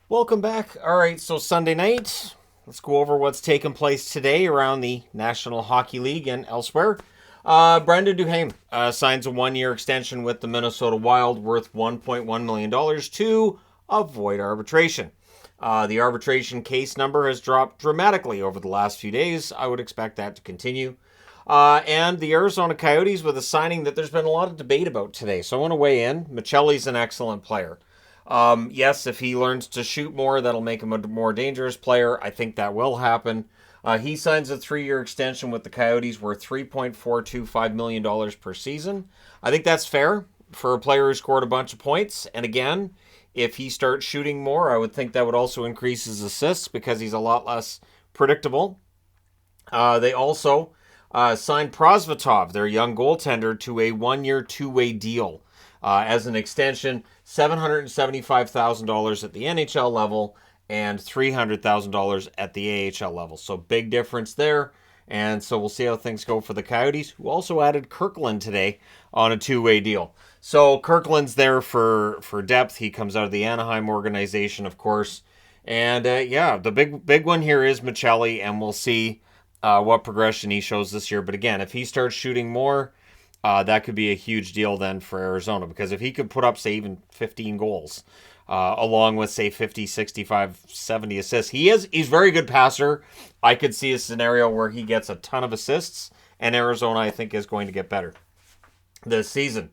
Welcome back. All right, so Sunday night, let's go over what's taken place today around the National Hockey League and elsewhere. Brendan Duhaime signs a one-year extension with the Minnesota Wild worth $1.1 million to avoid arbitration. The arbitration case number has dropped dramatically over the last few days. I would expect that to continue. And the Arizona Coyotes with a signing that there's been a lot of debate about today. So I want to weigh in. Maccelli's an excellent player. Yes, if he learns to shoot more, that'll make him a more dangerous player. I think that will happen. He signs a 3-year extension with the Coyotes worth $3.425 million per season. I think that's fair for a player who scored a bunch of points. And again, if he starts shooting more, I would think that would also increase his assists because he's a lot less predictable. They also signed Prosvetov, their young goaltender, to a 1-year, 2-way deal. As an extension, $775,000 at the NHL level and $300,000 at the AHL level. So big difference there. And so we'll see how things go for the Coyotes, who also added Kirkland today on a 2-way deal. So Kirkland's there for depth. He comes out of the Anaheim organization, of course. And the big one here is Maccelli, and we'll see what progression he shows this year. But again, if he starts shooting more, that could be a huge deal then for Arizona, because if he could put up, say, even 15 goals, along with, say, 50, 65, 70 assists, he's a very good passer. I could see a scenario where he gets a ton of assists, and Arizona, I think, is going to get better this season.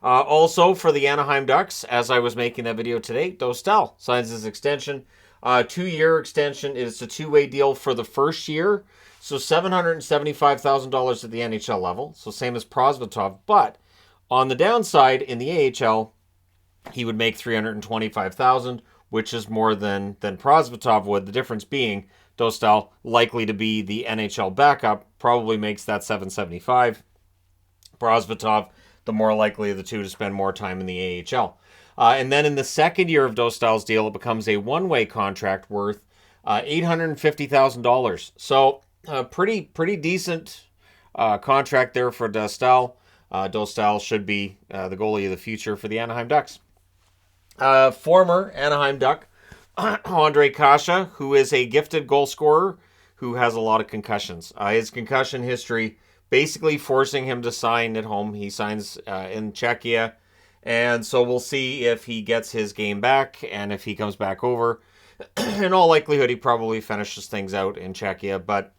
Also, for the Anaheim Ducks, as I was making that video today, Dostal signs his extension. 2-year extension. It's a 2-way deal for the first year. So $775,000 at the NHL level. So same as Prosvetov. But on the downside, in the AHL, he would make $325,000, which is more than Prosvetov would. The difference being Dostal, likely to be the NHL backup, probably makes that $775,000. Prosvetov, the more likely of the two to spend more time in the AHL. And then in the second year of Dostal's deal, it becomes a 1-way contract worth $850,000. So pretty decent contract there for Dostal. Dostal should be the goalie of the future for the Anaheim Ducks. Former Anaheim Duck, Ondrej Kase, who is a gifted goal scorer who has a lot of concussions. His concussion history basically forcing him to sign at home. He signs in Czechia. And so we'll see if he gets his game back and if he comes back over. In all likelihood, he probably finishes things out in Czechia. But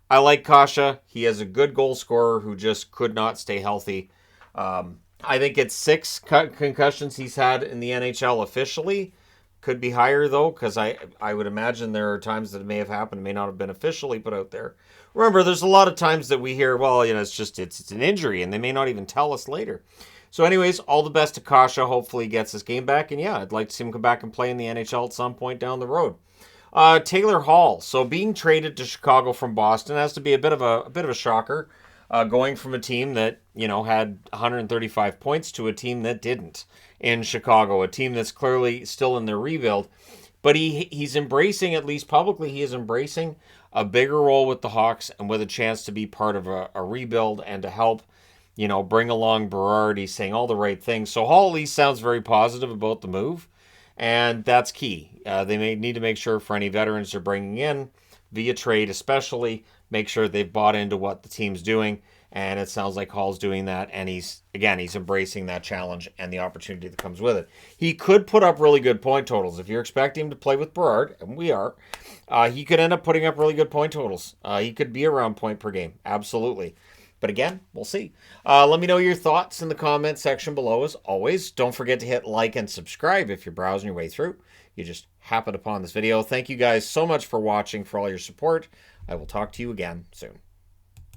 I like Kase. He has a good goal scorer who just could not stay healthy. I think it's 6 concussions he's had in the NHL officially. Could be higher, though, because I would imagine there are times that it may have happened, may not have been officially put out there. Remember, there's a lot of times that we hear, well, it's an injury, and they may not even tell us later. So anyways, all the best to Kase. Hopefully he gets his game back. And yeah, I'd like to see him come back and play in the NHL at some point down the road. Taylor Hall. So being traded to Chicago from Boston has to be a bit of a shocker. Going from a team that, had 135 points to a team that didn't in Chicago. A team that's clearly still in their rebuild. But he's embracing, at least publicly, he is embracing a bigger role with the Hawks and with a chance to be part of a rebuild and to help bring along Berard. He's saying all the right things. So Hall at least sounds very positive about the move, and that's key. They may need to make sure for any veterans they're bringing in, via trade especially, make sure they've bought into what the team's doing, and it sounds like Hall's doing that, and he's embracing that challenge and the opportunity that comes with it. He could put up really good point totals. If you're expecting him to play with Berard, and we are, he could end up putting up really good point totals. He could be around point per game, absolutely. But again, we'll see. Let me know your thoughts in the comment section below. As always, don't forget to hit like and subscribe if you're browsing your way through. You just happened upon this video. Thank you guys so much for watching, for all your support. I will talk to you again soon.